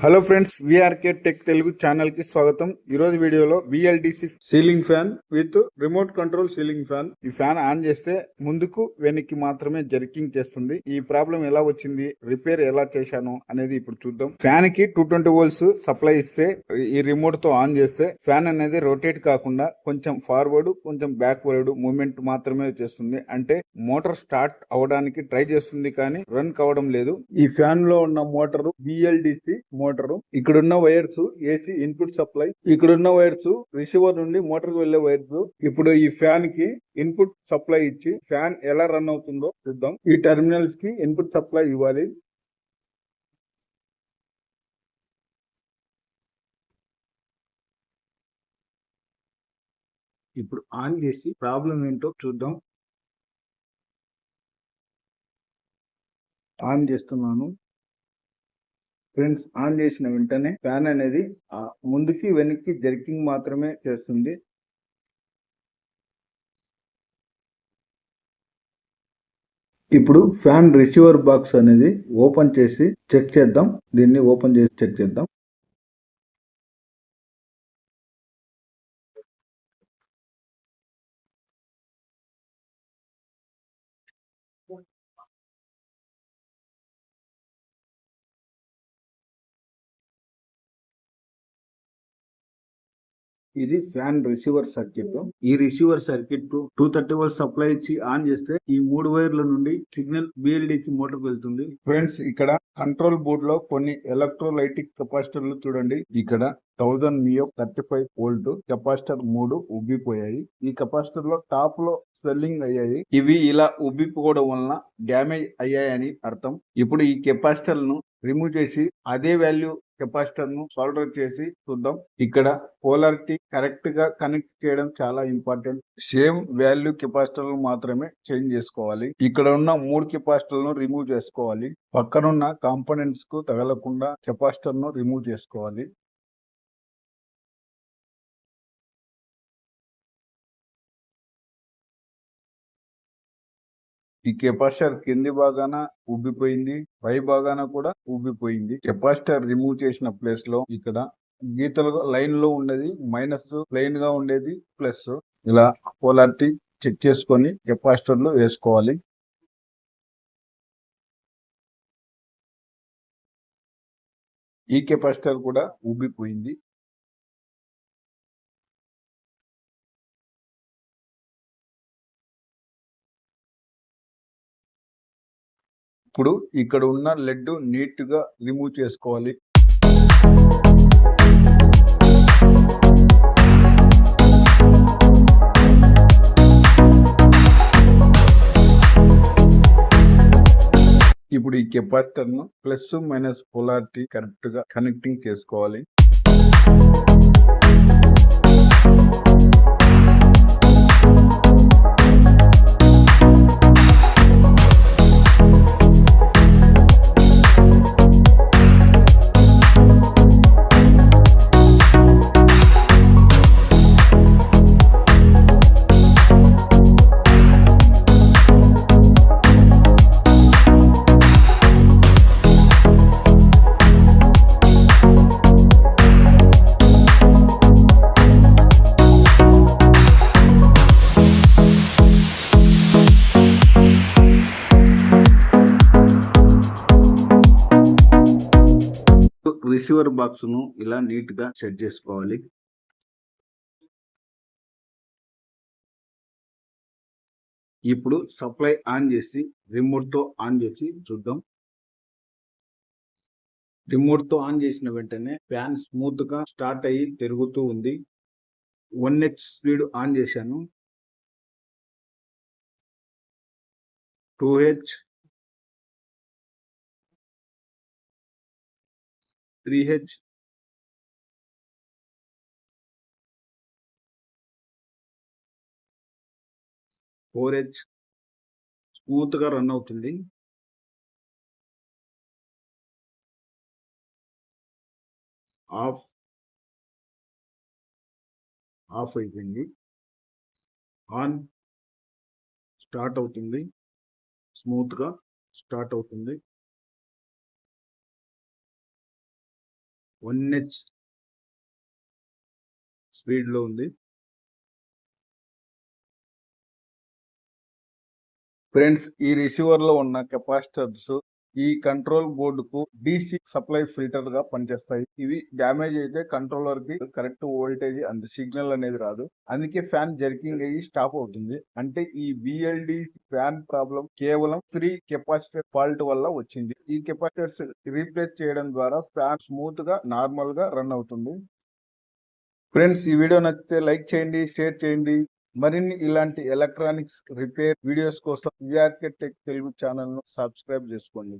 Hello friends, VRK tech Telugu channel కి స్వాగతం. ఈ రోజు వీడియోలో BLDC ceiling fan with remote control ceiling fan. ఈ ఫ్యాన్ ఆన్ చేస్తే ముందుకు వెనక్కి మాత్రమే జర్కింగ్ చేస్తుంది. ఈ ప్రాబ్లం ఎలా వచ్చింది, రిపేర్ ఎలా చేశాను అనేది ఇప్పుడు చూద్దాం. ఫ్యాన్ కి 220 వోల్ట్స్ సప్లై ఇస్తే ఈ రిమోట్ తో ఆన్ చేస్తే ఫ్యాన్ అనేది రొటేట్ కాకుండా కొంచెం ఫార్వర్డ్ కొంచెం బ్యాక్వర్డ్ మూవ్మెంట్ మాత్రమే చేస్తుంది. అంటే మోటార్ స్టార్ట్ అవడానికి ట్రై చేస్తుంది కానీ రన్ కావడం లేదు. ఈ ఫ్యాన్ లో ఉన్న మోటార్ విఎల్డిసి మోటార్. ఇక్కడున్న వైర్స్ ఏసీ ఇన్పుట్ సప్లై, ఇక్కడున్న వైర్స్ రిసీవర్ నుండి మోటార్ కు వెళ్లే వైర్స్. ఇప్పుడు ఈ ఫ్యాన్ కి ఇన్పుట్ సప్లై ఇచ్చి ఫ్యాన్ ఎలా రన్ అవుతుందో చూద్దాం. ఈ టెర్మినల్స్ కి ఇన్పుట్ సప్లై ఇవ్వాలి. ఇప్పుడు ఆన్ చేసి ప్రాబ్లం ఏంటో చూద్దాం. ఆన్ చేస్తున్నాను ఫ్రెండ్స్. ఆన్ చేసిన వెంటనే ఫ్యాన్ అనేది ముందుకి వెనక్కి జర్కింగ్ మాత్రమే చేస్తుంది. ఇప్పుడు ఫ్యాన్ రిసీవర్ బాక్స్ అనేది ఓపెన్ చేసి చెక్ చేద్దాం. దీన్ని ఓపెన్ చేసి చెక్ చేద్దాం. ఇది ఫ్యాన్ రిసీవర్ సర్క్యూట్. ఈ రిసీవర్ సర్క్యూట్ 230 వోల్ట్ సప్లై ఇచ్చి ఆన్ చేస్తే ఈ 3 వైర్ల నుండి సిగ్నల్ బిఎల్డిసి మోటార్ వెళ్తుంది. ఫ్రెండ్స్, ఇక్కడ కంట్రోల్ బోర్డ్ లో కొన్ని ఎలక్ట్రోలైటిక్ కెపాసిటర్లు చూడండి. ఇక్కడ 1000 మిఎఫ్ 35 వోల్ట్ కెపాసిటర్ 3 ఉబ్బిపోయాయి. ఈ కెపాసిటర్ లో టాప్ లో స్వెల్లింగ్ అయ్యాయి. ఇవి ఇలా ఉబ్బిపోవడం వలన డ్యామేజ్ అయ్యాయని అర్థం. ఇప్పుడు ఈ కెపాసిటర్ ను రిమూవ్ చేసి అదే వాల్యూ కెపాసిటర్ ను సోల్డర్ చేసి చూద్దాం. ఇక్కడ పోలారిటీ కరెక్ట్ గా కనెక్ట్ చేయడం చాలా ఇంపార్టెంట్. సేమ్ వాల్యూ కెపాసిటర్లు మాత్రమే చేంజ్ చేసుకోవాలి. ఇక్కడ ఉన్న 3 కెపాసిటర్లను రిమూవ్ చేసుకోవాలి. పక్కనున్న కాంపోనెంట్స్ కు తగలకుండా కెపాసిటర్ ను రిమూవ్ చేసుకోవాలి. ఈ కెపాసిటర్ కింది భాగాన ఉబ్బిపోయింది, పై భాగాన కూడా ఉబ్బిపోయింది. కెపాసిటర్ రిమూవ్ చేసిన ప్లేస్ లో ఇక్కడ గీతలు లైన్ లో ఉండేది మైనస్, ప్లెయిన్ గా ఉండేది ప్లస్. ఇలా పోలారిటీ చెక్ చేసుకొని కెపాసిటర్ లో వేసుకోవాలి. ఈ కెపాసిటర్ కూడా ఉబ్బిపోయింది. ఇప్పుడు ఇక్కడ ఉన్న లెడ్ నీట్ గా రిమూవ్ చేసుకోవాలి. ఇప్పుడు ఈ కెపాసిటర్ ను ప్లస్ మైనస్ పోలారిటీ కరెక్ట్ గా కనెక్టింగ్ చేసుకోవాలి. రిసీవర్ బాక్స్ ను ఇలా నీట్ గా సెట్ చేసుకోవాలి. ఇప్పుడు సప్లై ఆన్ చేసి రిమోట్ తో ఆన్ చేసి చూద్దాం. రిమోట్ తో ఆన్ చేసిన వెంటనే ఫ్యాన్ స్మూత్ గా స్టార్ట్ అయ్యి తిరుగుతూ ఉంది. 1H స్పీడ్ ఆన్ చేశాను. 2H, 3H, 4H స్మూత్ గా రన్ అవుతుంది. ఆఫ్ అయిపోయింది. ఆన్ స్టార్ట్ అవుతుంది. స్మూత్ గా స్టార్ట్ అవుతుంది. 1H స్పీడ్ లో ఉంది. ఫ్రెండ్స్, ఈ రిసీవర్ లో ఉన్న కెపాసిటర్స్ ఈ కంట్రోల్ బోర్డు కు DC సప్లై ఫిల్టర్ గా పనిచేస్తాయి. ఇవి డ్యామేజ్ అయితే కంట్రోలర్ కి కరెక్ట్ వోల్టేజ్ అండ్ సిగ్నల్ అనేది రాదు. అందుకే ఫ్యాన్ జర్కింగ్ అయ్యి స్టాప్ అవుతుంది. అంటే ఈ VLD ఫ్యాన్ ప్రాబ్లం కేవలం 3 కెపాసిటర్ ఫాల్ట్ వల్ల వచ్చింది. ఈ కెపాసిటర్స్ రీప్లేస్ చేయడం ద్వారా ఫ్యాన్ స్మూత్ గా నార్మల్ గా రన్ అవుతుంది. ఫ్రెండ్స్, ఈ వీడియో నచ్చితే లైక్ చేయండి, షేర్ చేయండి. మరిన్ని ఇలాంటి ఎలక్ట్రానిక్స్ రిపేర్ వీడియోస్ కోసం VRK టెక్ తెలుగు ఛానల్ ను సబ్స్క్రైబ్ చేసుకోండి.